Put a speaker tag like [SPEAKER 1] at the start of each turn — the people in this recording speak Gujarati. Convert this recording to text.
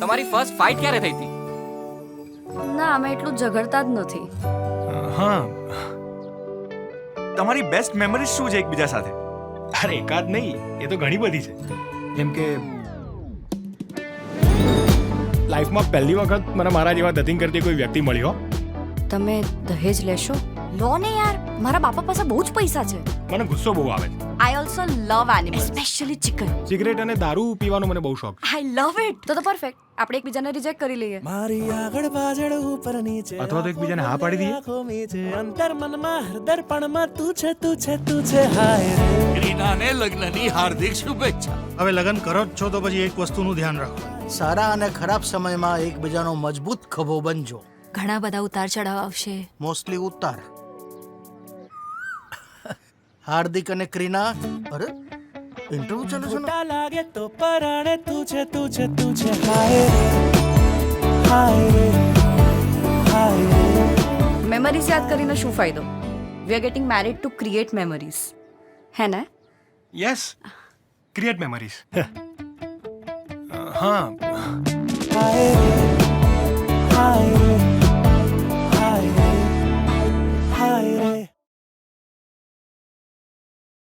[SPEAKER 1] તમારી ફર્સ્ટ ફાઇટ ક્યારે થઈ હતી?
[SPEAKER 2] ના, અમે એટલું ઝઘડતા જ નથી.
[SPEAKER 3] હા,
[SPEAKER 4] તમારી બેસ્ટ મેમરી શું છે એકબીજા સાથે?
[SPEAKER 3] અરે એકાદ નહીં, એ તો ઘણી બધી છે. જેમ કે લાઈફમાં પહેલી વખત મને મારા જેવા ધતિંગ કરતી કોઈ વ્યક્તિ મળ્યો.
[SPEAKER 2] તમે દહેજ લેશો? લો ને યાર, મારા બાપા પાસે બહુ જ પૈસા છે.
[SPEAKER 3] મને ગુસ્સો બહુ આવે છે.
[SPEAKER 2] I also love animals, specially chicken.
[SPEAKER 3] Cigarette અને દારૂ પીવાનો મને બહુ શોખ છે.
[SPEAKER 2] આઈ લવ ઇટ. તો પરફેક્ટ. આપણે એકબીજાને રિજેક્ટ કરી લઈએ.
[SPEAKER 5] મારી આગળ પાછળ ઉપર નીચે
[SPEAKER 3] અથવા તો એકબીજાને હા પાડી દઈએ.
[SPEAKER 5] આંખો મીચે અંતર મનમાં હૃદયપણમાં તું છે તું છે તું છે હાય રે.
[SPEAKER 6] રીનાને લગ્નની હાર્દિક શુભેચ્છા.
[SPEAKER 7] હવે લગ્ન કરો જ છો તો પછી એક વસ્તુનું ધ્યાન રાખો, સારા અને ખરાબ સમયમાં એકબીજાનો મજબૂત ખભો બનજો.
[SPEAKER 2] ઘણા બધા ઉતાર ચઢાવ આવશે.
[SPEAKER 7] મોસ્ટલી ઉતાર. હાર્દિક અને ક્રીના, અરે ઇન્ટરવ્યુ ચાલે છે ને?
[SPEAKER 5] ખોટા લાગે તો પરાણે તું છે તું છે તું છે હાય રે હાય રે હાય રે.
[SPEAKER 2] મેમરીઝ યાદ કરીને શું ફાયદો? We are getting married to create memories, હે ને?
[SPEAKER 3] Yes, create memories. હા,
[SPEAKER 5] હાય રે હાય રે